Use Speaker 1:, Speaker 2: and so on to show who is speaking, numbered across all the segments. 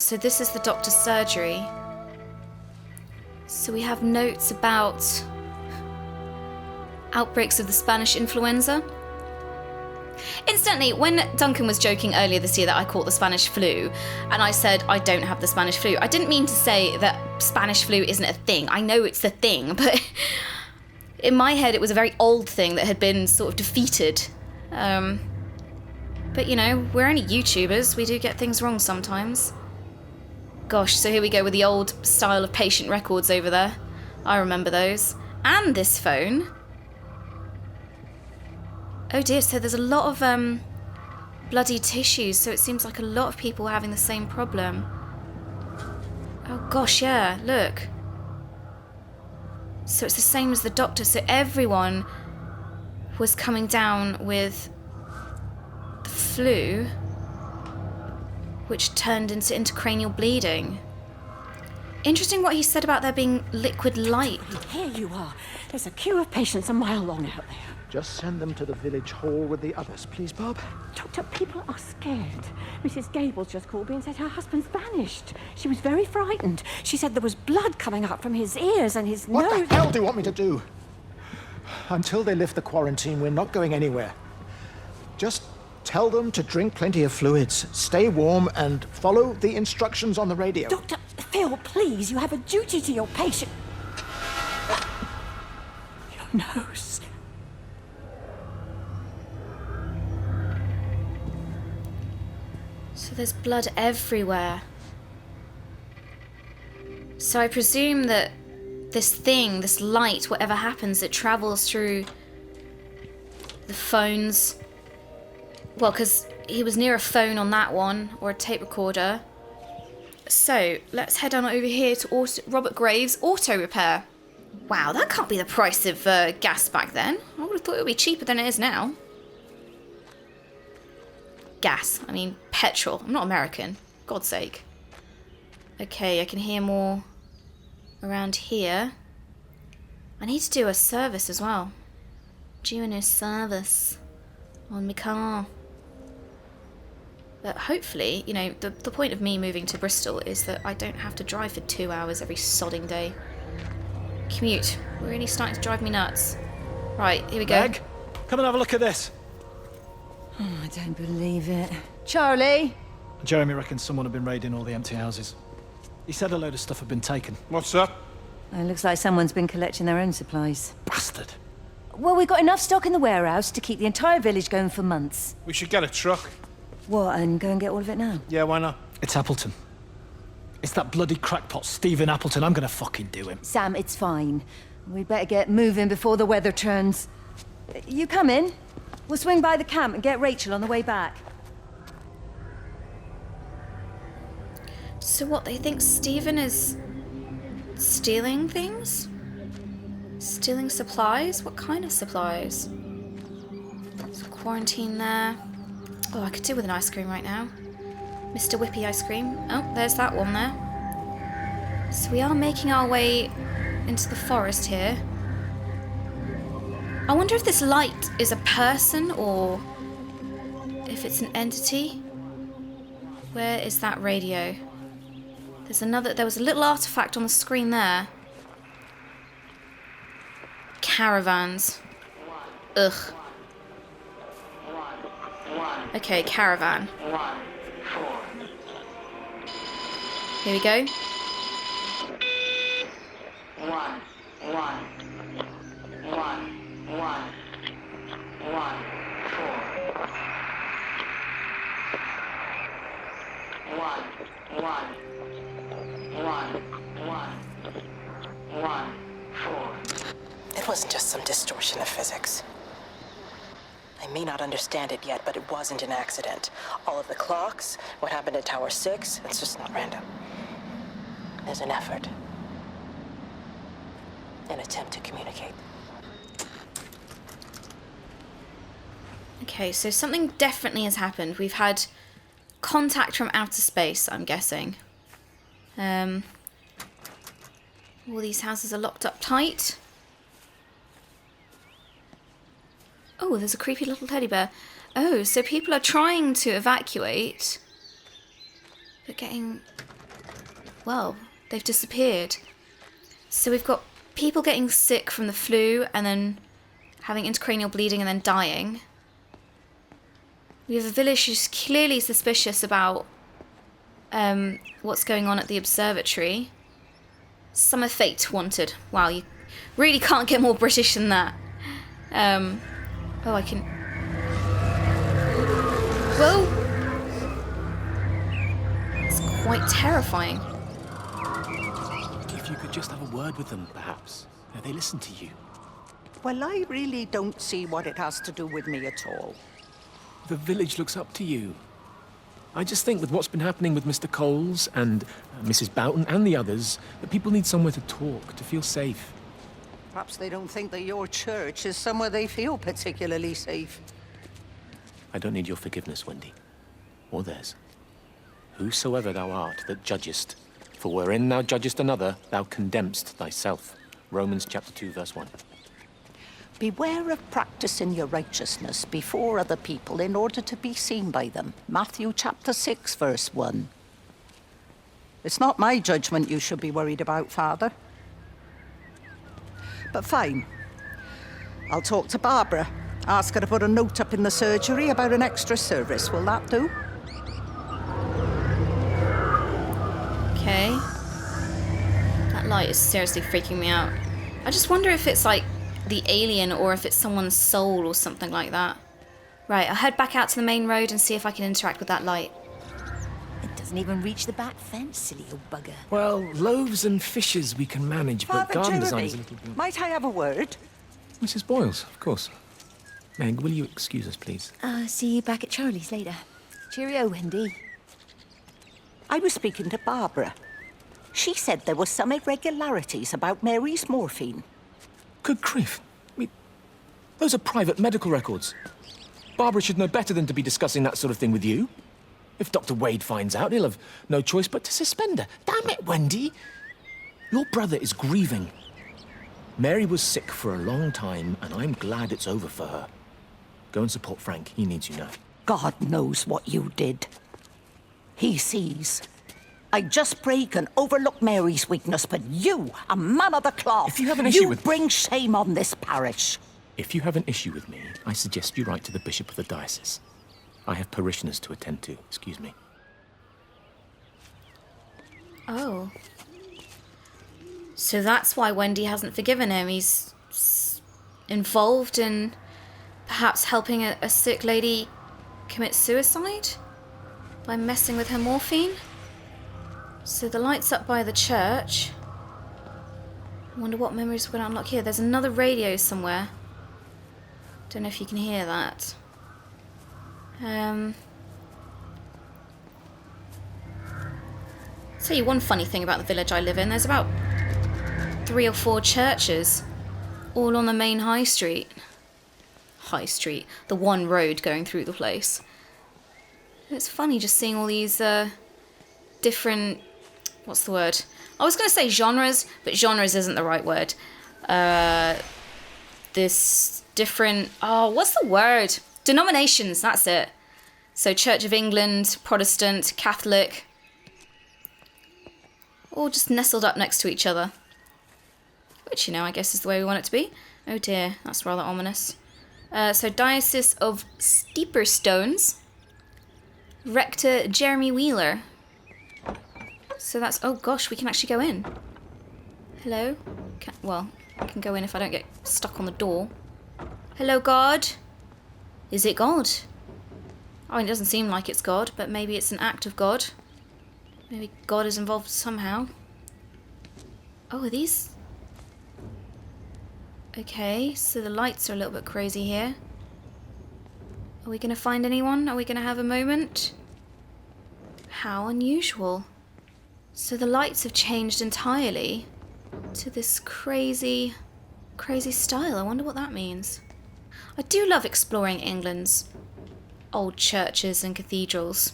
Speaker 1: So this is the doctor's surgery. So we have notes about outbreaks of the Spanish influenza. Incidentally, when Duncan was joking earlier this year that I caught the Spanish flu, and I said I don't have the Spanish flu, I didn't mean to say that Spanish flu isn't a thing. I know it's a thing, but in my head it was a very old thing that had been sort of defeated. But you know, we're only YouTubers, we do get things wrong sometimes. Gosh, so here we go with the old style of patient records over there. I remember those. And this phone. Oh dear, so there's a lot of bloody tissues, so it seems like a lot of people are having the same problem. Oh gosh, yeah, look. So it's the same as the doctor, so everyone was coming down with the flu, which turned into intracranial bleeding. Interesting what he said about there being liquid light.
Speaker 2: Here you are. There's a queue of patients a mile long out there.
Speaker 3: Just send them to the village hall with the others, please, Bob.
Speaker 2: Doctor, people are scared. Mrs. Gables just called me and said her husband's vanished. She was very frightened. She said there was blood coming up from his ears and his nose.
Speaker 3: What the hell do you want me to do? Until they lift the quarantine, we're not going anywhere. Just tell them to drink plenty of fluids, stay warm, and follow the instructions on the radio.
Speaker 2: Dr. Phil, please, you have a duty to your patient. Your nose.
Speaker 1: So there's blood everywhere. So I presume that this thing, this light, whatever happens, it travels through the phones. Well, because he was near a phone on that one, or a tape recorder. So let's head on over here to Robert Graves Auto Repair. Wow, that can't be the price of gas back then. I would have thought it would be cheaper than it is now. Gas, I mean petrol. I'm not American, God's sake. Okay, I can hear more around here. I need to do a service as well. Do a new service on my car. But hopefully, you know, the point of me moving to Bristol is that I don't have to drive for 2 hours every sodding day. Commute, really starting to drive me nuts. Right, here we go.
Speaker 4: Meg, come and have a look at this.
Speaker 2: Oh, I don't believe it. Charlie?
Speaker 4: Jeremy reckons someone had been raiding all the empty houses. He said a load of stuff had been taken.
Speaker 5: What's up?
Speaker 2: It looks like someone's been collecting their own supplies.
Speaker 4: Bastard.
Speaker 2: Well, we've got enough stock in the warehouse to keep the entire village going for months.
Speaker 5: We should get a truck.
Speaker 2: What, and go and get all of it now?
Speaker 5: Yeah, why not?
Speaker 4: It's Appleton. It's that bloody crackpot Stephen Appleton. I'm gonna fucking do him.
Speaker 2: Sam, it's fine. We'd better get moving before the weather turns. You come in. We'll swing by the camp and get Rachel on the way back.
Speaker 1: So what, they think Stephen is stealing things? Stealing supplies? What kind of supplies? There's a quarantine there. Oh, I could do with an ice cream right now. Mr. Whippy ice cream. Oh, there's that one there. So we are making our way into the forest here. I wonder if this light is a person or if it's an entity. Where is that radio? There was a little artifact on the screen there. Caravans. Ugh. Okay, caravan. Here we go.
Speaker 6: It wasn't just some distortion of physics. I may not understand it yet, but it wasn't an accident. All of the clocks, what happened at Tower 6, it's just not random. There's an effort. An attempt to communicate.
Speaker 1: Okay, so something definitely has happened. We've had contact from outer space, I'm guessing. All these houses are locked up tight. Oh, there's a creepy little teddy bear. Oh, so people are trying to evacuate. They're getting... well, they've disappeared. So we've got people getting sick from the flu and then having intracranial bleeding and then dying. We have a village who's clearly suspicious about what's going on at the observatory. Summer Fate wanted. Wow, you really can't get more British than that. Oh, I can... whoa! It's quite terrifying.
Speaker 5: If you could just have a word with them, perhaps. They listen to you.
Speaker 7: Well, I really don't see what it has to do with me at all.
Speaker 5: The village looks up to you. I just think with what's been happening with Mr. Coles and Mrs. Boughton and the others, that people need somewhere to talk, to feel safe.
Speaker 7: Perhaps they don't think that your church is somewhere they feel particularly safe.
Speaker 5: I don't need your forgiveness, Wendy. Or theirs. Whosoever thou art that judgest, for wherein thou judgest another, thou condemnest thyself. Romans chapter 2, verse 1.
Speaker 7: Beware of practicing your righteousness before other people in order to be seen by them. Matthew chapter 6, verse 1. It's not my judgment you should be worried about, Father. But fine. I'll talk to Barbara. Ask her to put a note up in the surgery about an extra service. Will that do?
Speaker 1: Okay. That light is seriously freaking me out. I just wonder if it's like the alien or if it's someone's soul or something like that. Right, I'll head back out to the main road and see if I can interact with that light.
Speaker 8: It doesn't even reach the back fence, silly old bugger.
Speaker 5: Well, loaves and fishes we can manage, but
Speaker 7: Father
Speaker 5: garden
Speaker 7: Jeremy,
Speaker 5: design is a little bit...
Speaker 7: might I have a word?
Speaker 5: Mrs. Boyles, of course. Meg, will you excuse us, please?
Speaker 8: See you back at Charlie's later. Cheerio, Wendy.
Speaker 7: I was speaking to Barbara. She said there were some irregularities about Mary's morphine.
Speaker 5: Good grief. I mean, those are private medical records. Barbara should know better than to be discussing that sort of thing with you. If Dr. Wade finds out, he'll have no choice but to suspend her. Damn it, Wendy! Your brother is grieving. Mary was sick for a long time, and I'm glad it's over for her. Go and support Frank. He needs you now.
Speaker 7: God knows what you did. He sees. I just break and overlook Mary's weakness, but you, a man of the cloth,
Speaker 5: If you have an issue with-
Speaker 7: bring shame on this parish.
Speaker 5: If you have an issue with me, I suggest you write to the Bishop of the Diocese. I have parishioners to attend to. Excuse me.
Speaker 1: Oh. So that's why Wendy hasn't forgiven him. He's involved in perhaps helping a sick lady commit suicide by messing with her morphine. So the light's up by the church. I wonder what memories we're going to unlock here. There's another radio somewhere. Don't know if you can hear that. I'll tell you one funny thing about the village I live in. There's about 3 or 4 churches, all on the main high street. High street, the one road going through the place. It's funny just seeing all these different, what's the word? I was going to say genres, but genres isn't the right word. This different, what's the word? Denominations, that's it. So Church of England, Protestant, Catholic, all just nestled up next to each other. Which, you know, I guess is the way we want it to be. Oh dear, that's rather ominous. So Diocese of Steeperstones, Rector Jeremy Wheeler. So that's, oh gosh, we can actually go in. Hello? I can go in if I don't get stuck on the door. Hello, God? Is it God? I mean, it doesn't seem like it's God, but maybe it's an act of God. Maybe God is involved somehow. Oh, are these... Okay, so the lights are a little bit crazy here. Are we going to find anyone? Are we going to have a moment? How unusual. So the lights have changed entirely to this crazy, crazy style. I wonder what that means. I do love exploring England's old churches and cathedrals.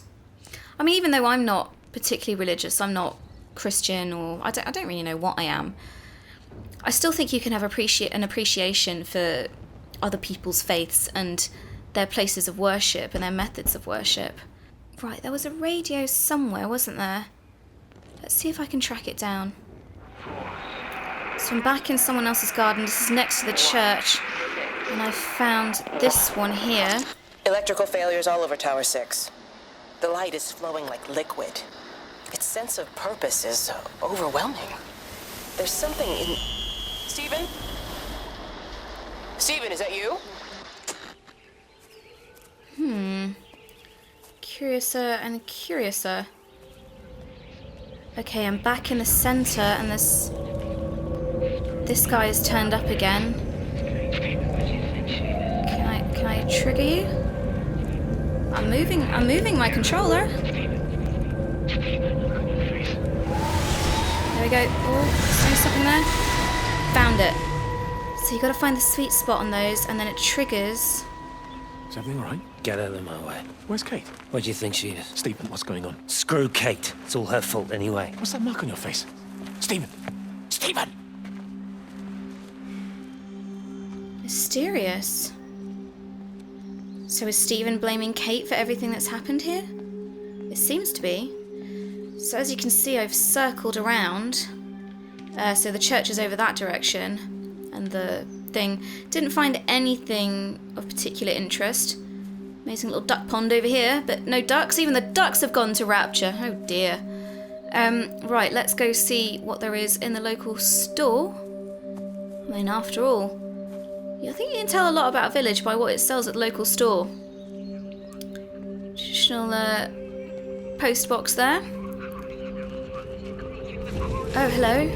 Speaker 1: I mean, even though I'm not particularly religious, I'm not Christian, or I don't really know what I am, I still think you can have an appreciation for other people's faiths and their places of worship and their methods of worship. Right, there was a radio somewhere, wasn't there? Let's see if I can track it down. So I'm back in someone else's garden. This is next to the church. And I found this one here.
Speaker 6: Electrical failures all over Tower 6. The light is flowing like liquid. Its sense of purpose is overwhelming. There's something in... Stephen? Stephen, is that you?
Speaker 1: Curiouser and curiouser. Okay, I'm back in the centre and this guy has turned up again. Can I trigger you? I'm moving my controller. There we go. Oh, is there something there? Found it. So you gotta find the sweet spot on those and then it triggers.
Speaker 5: Is everything all right?
Speaker 9: Get out of my way.
Speaker 5: Where's Kate?
Speaker 9: Where do you think she is?
Speaker 5: Stephen, what's going on?
Speaker 9: Screw Kate. It's all her fault anyway.
Speaker 5: What's that mark on your face? Stephen! Stephen!
Speaker 1: Mysterious. So is Stephen blaming Kate for everything that's happened here? It seems to be. So as you can see, I've circled around. So the church is over that direction. And the thing didn't find anything of particular interest. Amazing little duck pond over here, but no ducks. Even the ducks have gone to Rapture. Oh dear. Right, let's go see what there is in the local store. I mean, after all, I think you can tell a lot about a village by what it sells at the local store. Traditional post box there. Oh, hello.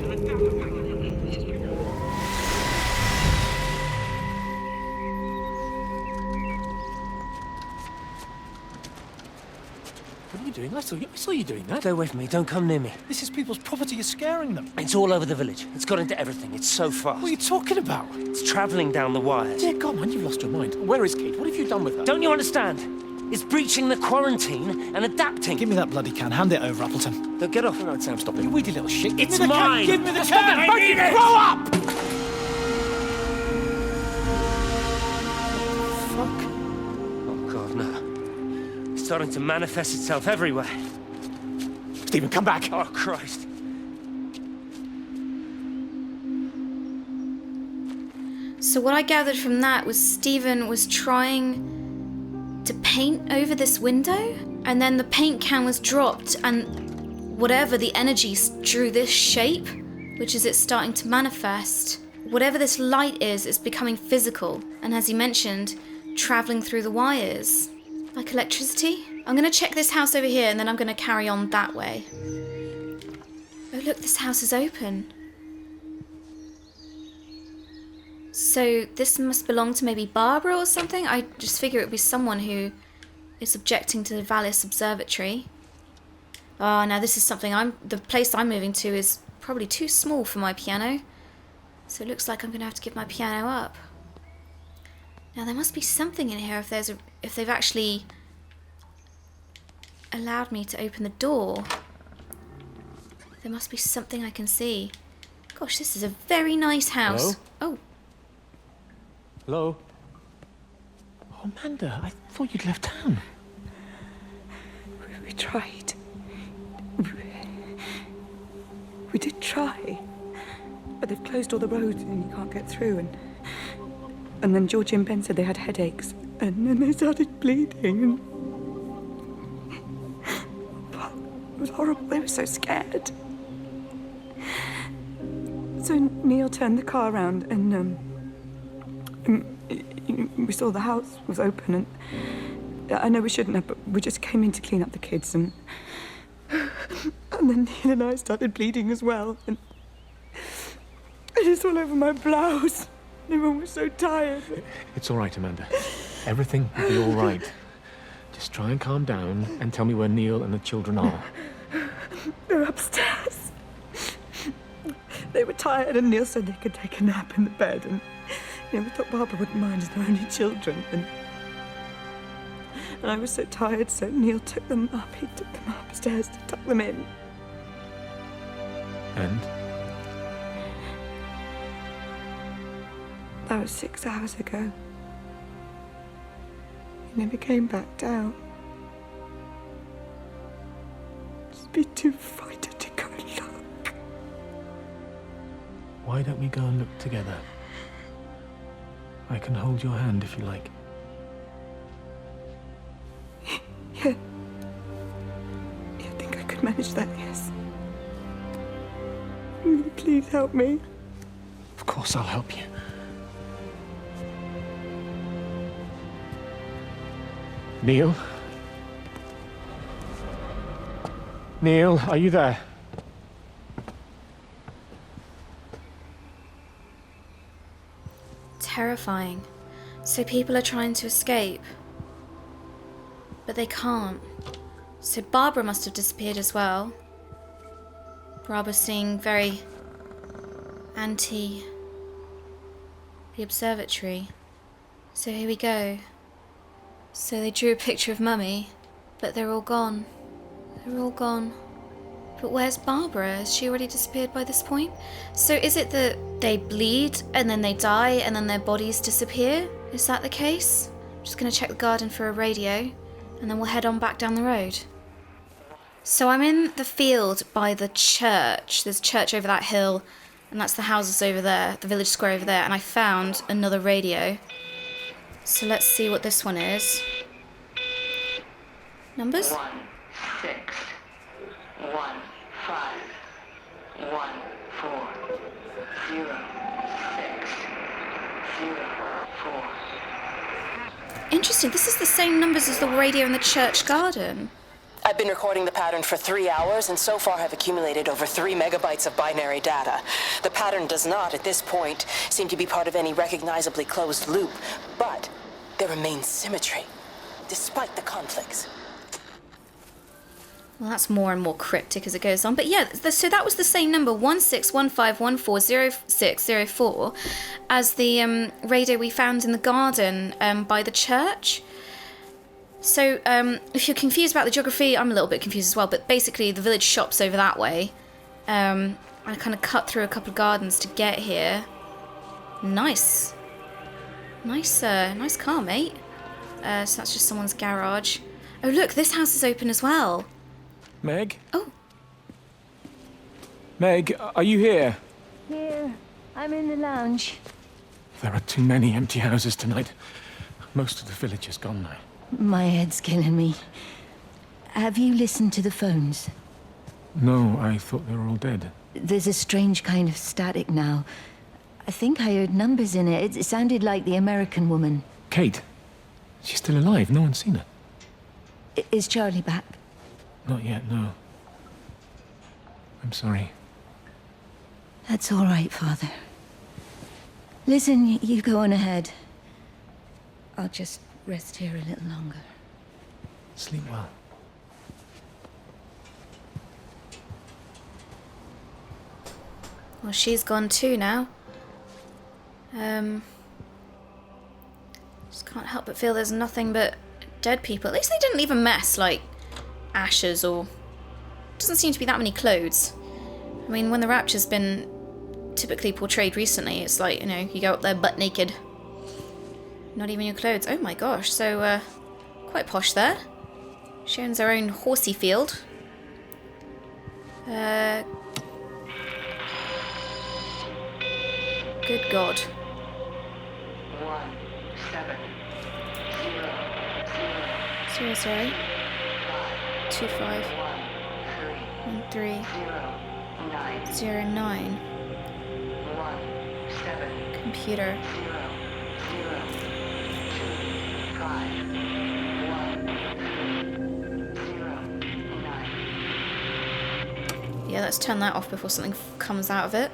Speaker 5: What are you doing? I saw you doing that.
Speaker 9: Stay away from me. Don't come near me.
Speaker 4: This is people's property. You're scaring them.
Speaker 9: It's all over the village. It's got into everything. It's so fast.
Speaker 4: What are you talking about?
Speaker 9: It's travelling down the wires.
Speaker 5: Dear God, man, you've lost your mind. Where is Kate? What have you done with her?
Speaker 9: Don't you understand? It's breaching the quarantine and adapting.
Speaker 4: Give me that bloody can. Hand it over, Appleton.
Speaker 9: Look, get off.
Speaker 5: No, Sam, stop it.
Speaker 4: You weedy little shit. Give
Speaker 9: It's
Speaker 4: me the
Speaker 9: mine.
Speaker 4: Can. Give me the
Speaker 9: Stop
Speaker 4: can.
Speaker 9: it. I need it.
Speaker 4: Grow up!
Speaker 9: Fuck. Oh, God, no. It's starting to manifest itself everywhere.
Speaker 5: Stephen, come back.
Speaker 9: Oh, Christ.
Speaker 1: So what I gathered from that was Stephen was trying to paint over this window, and then the paint can was dropped, and whatever the energy drew this shape, which is it's starting to manifest. Whatever this light is, it's becoming physical, and as he mentioned, traveling through the wires, like electricity. I'm gonna check this house over here, and then I'm gonna carry on that way. Oh look, this house is open. So this must belong to maybe Barbara or something? I just figure it would be someone who is objecting to the Valis Observatory. Oh, now this is something the place I'm moving to is probably too small for my piano. So it looks like I'm going to have to give my piano up. Now there must be something in here if they've actually allowed me to open the door. There must be something I can see. Gosh, this is a very nice house.
Speaker 5: Hello?
Speaker 1: Oh.
Speaker 5: Hello? Oh, Amanda, I thought you'd left town.
Speaker 2: We tried. We did try. But they've closed all the roads and you can't get through. And then Georgie and Ben said they had headaches. And then they started bleeding. But it was horrible. They were so scared. So Neil turned the car around and we saw the house was open, and I know we shouldn't have, but we just came in to clean up the kids, and then Neil and I started bleeding as well, and it's all over my blouse. Everyone was so tired.
Speaker 5: It's all right, Amanda. Everything will be all right. Just try and calm down and tell me where Neil and the children are.
Speaker 2: They're upstairs. They were tired, and Neil said they could take a nap in the bed, and we thought Barbara wouldn't mind as they're only children, and I was so tired, so Neil took them up. He took them upstairs to tuck them in.
Speaker 5: And?
Speaker 2: That was 6 hours ago. He never came back down. be too frightened to go and look.
Speaker 5: Why don't we go and look together? I can hold your hand if you like.
Speaker 2: Yeah. I think I could manage that, yes. Will you please help me?
Speaker 5: Of course I'll help you. Neil? Neil, are you there?
Speaker 1: Terrifying. So people are trying to escape. But they can't. So Barbara must have disappeared as well. Barbara seeing very anti the observatory. So here we go. So they drew a picture of Mummy, but they're all gone. They're all gone. But where's Barbara? Has she already disappeared by this point? So is it that they bleed and then they die and then their bodies disappear? Is that the case? I'm just going to check the garden for a radio and then we'll head on back down the road. So I'm in the field by the church. There's a church over that hill and that's the houses over there, the village square over there, and I found another radio. So let's see what this one is. Numbers?
Speaker 10: 1 6 1 5 1 4 0 6 0 4.
Speaker 1: Interesting, this is the same numbers as the radio in the church garden.
Speaker 6: I've been recording the pattern for 3 hours and so far have accumulated over 3 megabytes of binary data. The pattern does not, at this point, seem to be part of any recognizably closed loop, but there remains symmetry, despite the conflicts.
Speaker 1: Well, that's more and more cryptic as it goes on. But yeah, so that was the same number, 1615140604, as the radio we found in the garden by the church. So if you're confused about the geography, I'm a little bit confused as well, but basically the village shop's over that way. I kind of cut through a couple of gardens to get here. Nice. Nice car, mate. So that's just someone's garage. Oh, look, this house is open as well.
Speaker 5: Meg?
Speaker 1: Oh.
Speaker 5: Meg, are you here?
Speaker 8: Here, I'm in the lounge.
Speaker 5: There are too many empty houses tonight. Most of the village is gone now.
Speaker 8: My head's killing me. Have you listened to the phones?
Speaker 5: No, I thought they were all dead.
Speaker 8: There's a strange kind of static now. I think I heard numbers in it. It sounded like the American woman.
Speaker 5: Kate? She's still alive. No one's seen her.
Speaker 8: Is Charlie back?
Speaker 5: Not yet, no. I'm sorry.
Speaker 8: That's all right, Father. Listen, you go on ahead. I'll just rest here a little longer.
Speaker 5: Sleep well.
Speaker 1: Well, she's gone too now. Just can't help but feel there's nothing but dead people. At least they didn't leave a mess like ashes or... Doesn't seem to be that many clothes. I mean, when the Rapture's been typically portrayed recently, it's like, you know, you go up there butt naked. Not even your clothes. Oh my gosh, so quite posh there. She owns her own horsey field. Good God.
Speaker 10: 1 7
Speaker 1: 0
Speaker 10: 0 0
Speaker 1: 0 2 5
Speaker 10: 1
Speaker 1: 3
Speaker 10: 0 9
Speaker 1: 0 9.
Speaker 10: 1 7
Speaker 1: Computer.
Speaker 10: 0 0 2 5 1 0 9.
Speaker 1: Yeah, let's turn that off before something comes out of it.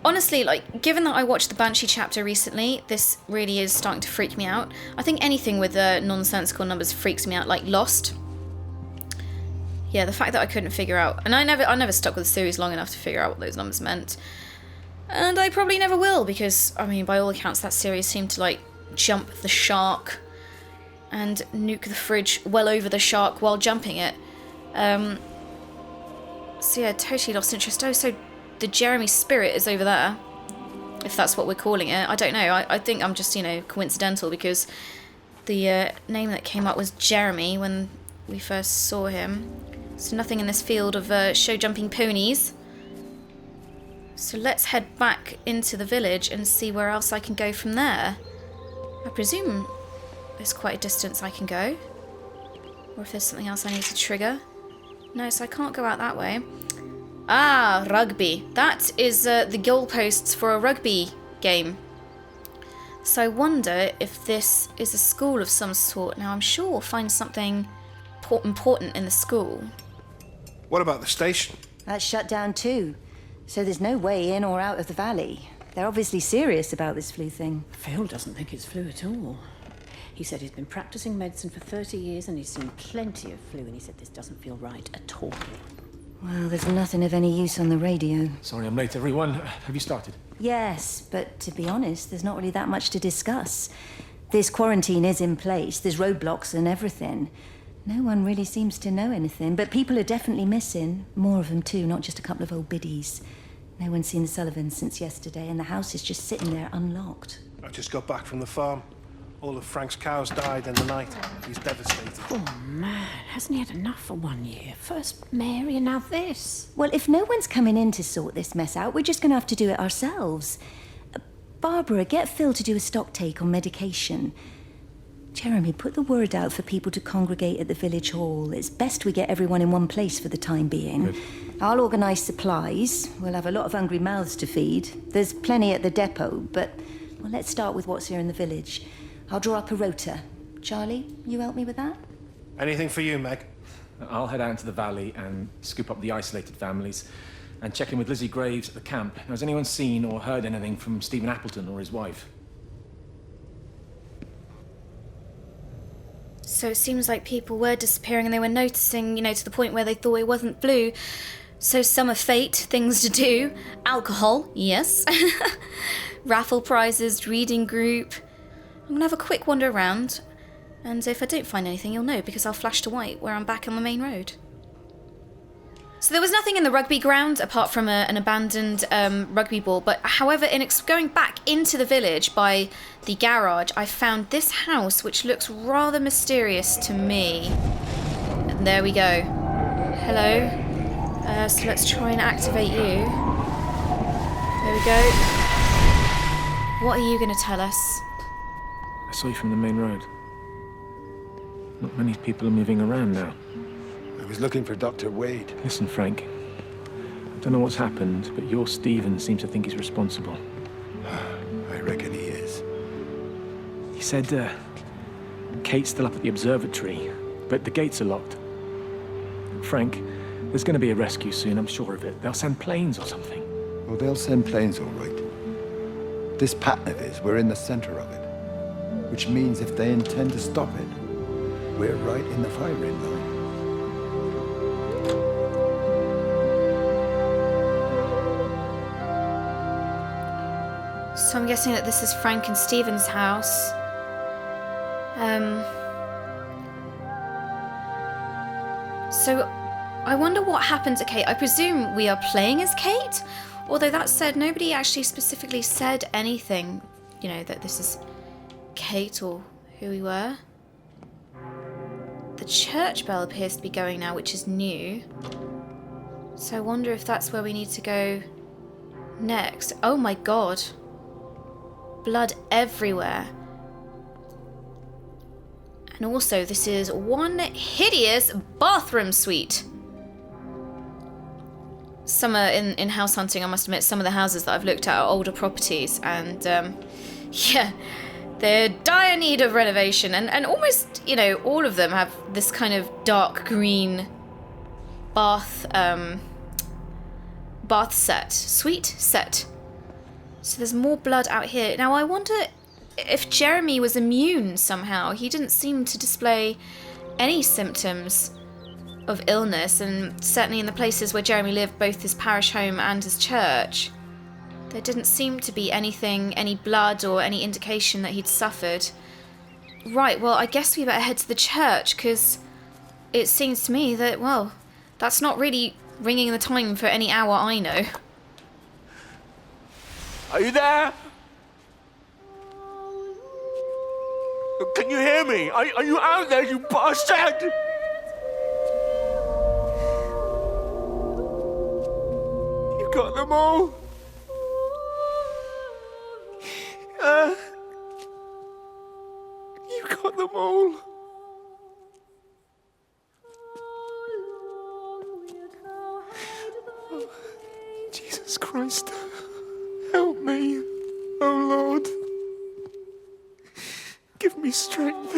Speaker 1: Honestly, like, given that I watched the Banshee chapter recently, this really is starting to freak me out. I think anything with nonsensical numbers freaks me out, like Lost. Yeah, the fact that I couldn't figure out, and I never stuck with the series long enough to figure out what those numbers meant. And I probably never will, because, I mean, by all accounts, that series seemed to, like, jump the shark and nuke the fridge well over the shark while jumping it. So yeah, totally lost interest. Oh, so the Jeremy spirit is over there, if that's what we're calling it. I don't know. I think I'm just, you know, coincidental, because the name that came up was Jeremy when we first saw him. So nothing in this field of show jumping ponies. So let's head back into the village and see where else I can go from there. I presume there's quite a distance I can go. Or if there's something else I need to trigger. No, so I can't go out that way. Ah, rugby. That is the goalposts for a rugby game. So I wonder if this is a school of some sort. Now I'm sure we'll find something important in the school.
Speaker 11: What about the station?
Speaker 8: That's shut down too. So there's no way in or out of the valley. They're obviously serious about this flu thing.
Speaker 12: Phil doesn't think it's flu at all. He said he's been practicing medicine for 30 years and he's seen plenty of flu, and he said this doesn't feel right at all.
Speaker 8: Well, there's nothing of any use on the radio.
Speaker 5: Sorry I'm late, everyone. Have you started?
Speaker 8: Yes, but to be honest, there's not really that much to discuss. This quarantine is in place, there's roadblocks and everything. No one really seems to know anything, but people are definitely missing. More of them too, not just a couple of old biddies. No one's seen the Sullivans since yesterday, and the house is just sitting there unlocked.
Speaker 11: I just got back from the farm. All of Frank's cows died in the night. He's devastated.
Speaker 12: Oh man, hasn't he had enough for 1 year? First Mary and now this.
Speaker 8: Well, if no one's coming in to sort this mess out, we're just going to have to do it ourselves. Barbara, get Phil to do a stock take on medication. Jeremy, put the word out for people to congregate at the village hall. It's best we get everyone in one place for the time being.
Speaker 5: Good.
Speaker 8: I'll organise supplies. We'll have a lot of hungry mouths to feed. There's plenty at the depot, but well, let's start with what's here in the village. I'll draw up a rota. Charlie, you help me with that?
Speaker 11: Anything for you, Meg?
Speaker 5: I'll head out into the valley and scoop up the isolated families and check in with Lizzie Graves at the camp. Now, has anyone seen or heard anything from Stephen Appleton or his wife?
Speaker 1: So it seems like people were disappearing and they were noticing, to the point where they thought it wasn't flu. So summer fate, things to do. Alcohol, yes. Raffle prizes, reading group. I'm gonna have a quick wander around, and if I don't find anything, you'll know, because I'll flash to white where I'm back on the main road. So there was nothing in the rugby ground apart from an abandoned rugby ball, but however, in going back into the village by the garage, I found this house, which looks rather mysterious to me. And there we go. Hello. So let's try and activate you. There we go. What are you gonna tell us?
Speaker 5: I saw you from the main road. Not many people are moving around now.
Speaker 11: I was looking for Dr. Wade.
Speaker 5: Listen, Frank. I don't know what's happened, but your Stephen seems to think he's responsible.
Speaker 11: I reckon he is.
Speaker 5: He said, Kate's still up at the observatory, but the gates are locked. Frank, there's going to be a rescue soon, I'm sure of it. They'll send planes or something.
Speaker 13: Well, they'll send planes, all right. This pattern of his, we're in the center of it. Which means if they intend to stop it, we're right in the firing line.
Speaker 1: So I'm guessing that this is Frank and Stephen's house. So I wonder what happened to Kate. I presume we are playing as Kate, although that said, nobody actually specifically said anything, that this is Kate or who we were. The church bell appears to be going now, which is new. So I wonder if that's where we need to go next. Oh my god. Blood everywhere. And also, this is one hideous bathroom suite. Some are in house hunting, I must admit. Some of the houses that I've looked at are older properties, and yeah, they're dire need of renovation. And almost, all of them have this kind of dark green bath suite set. So there's more blood out here. Now I wonder if Jeremy was immune somehow. He didn't seem to display any symptoms of illness, and certainly in the places where Jeremy lived, both his parish home and his church, there didn't seem to be any blood or any indication that he'd suffered. Right, well, I guess we better head to the church, because it seems to me that, well, that's not really ringing the time for any hour I know.
Speaker 9: Are you there? Can you hear me? Are you out there, you bastard?
Speaker 5: got them all. You got them all. Oh, Jesus Christ, help me, oh Lord. Give me strength.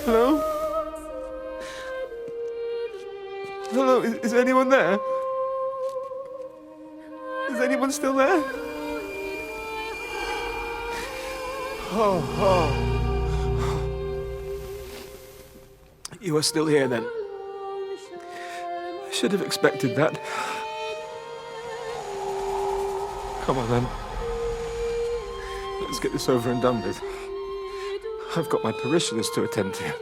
Speaker 5: Hello? Hello, is anyone there? Is anyone still there? Oh. You are still here then. I should have expected that. Come on then. Let's get this over and done with. I've got my parishioners to attend to.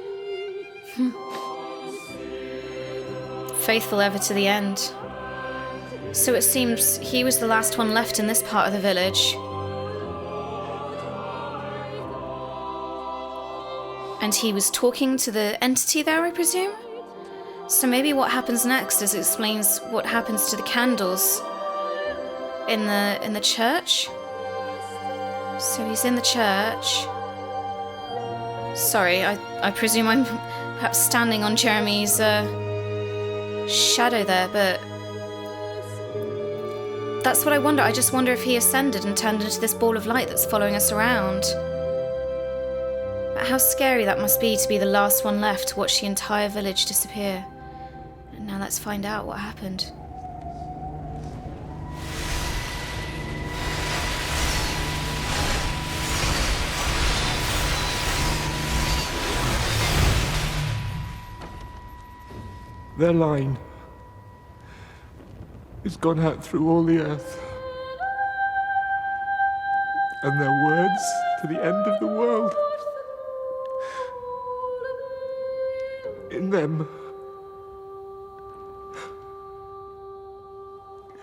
Speaker 1: Faithful ever to the end. So it seems he was the last one left in this part of the village. And he was talking to the entity there, I presume? So maybe what happens next is it explains what happens to the candles in the church. So he's in the church. Sorry, I presume I'm perhaps standing on Jeremy's shadow there, but that's what I wonder. I just wonder if he ascended and turned into this ball of light that's following us around. But how scary that must be to be the last one left to watch the entire village disappear. And now let's find out what happened.
Speaker 5: Their line has gone out through all the earth. And their words to the end of the world. In them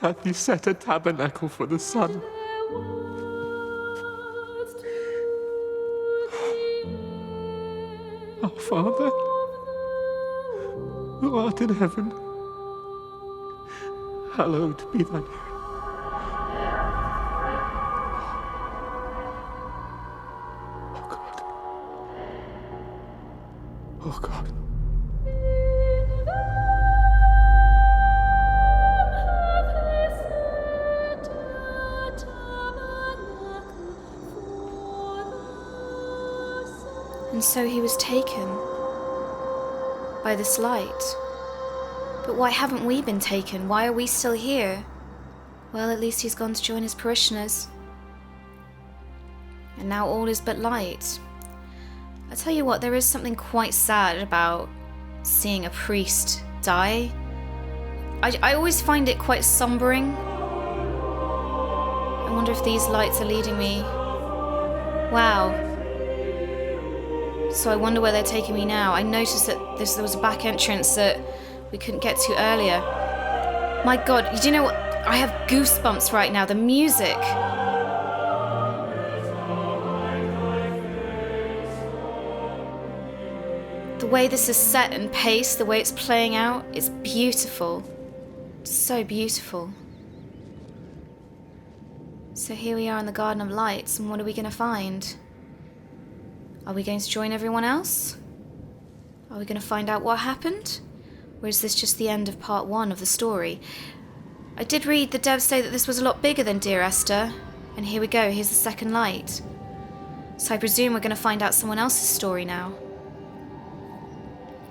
Speaker 5: hath he set a tabernacle for the sun. Our Father, who art in heaven, hallowed be thy name. Oh God. Oh God.
Speaker 1: And so he was taken by this light. But why haven't we been taken? Why are we still here? Well, at least he's gone to join his parishioners. And now all is but light. I tell you what, there is something quite sad about seeing a priest die. I always find it quite sombering. I wonder if these lights are leading me. Wow. So I wonder where they're taking me now. I noticed that there was a back entrance that we couldn't get to earlier. My God, do you know what? I have goosebumps right now. The music. The way this is set and paced, the way it's playing out, it's beautiful. So beautiful. So here we are in the Garden of Lights, and what are we going to find? Are we going to join everyone else? Are we going to find out what happened? Or is this just the end of part 1 of the story? I did read the devs say that this was a lot bigger than Dear Esther, and here we go, here's the second light. So I presume we're going to find out someone else's story now.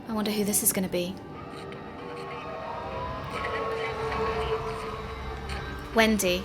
Speaker 1: I wonder who this is going to be. Wendy.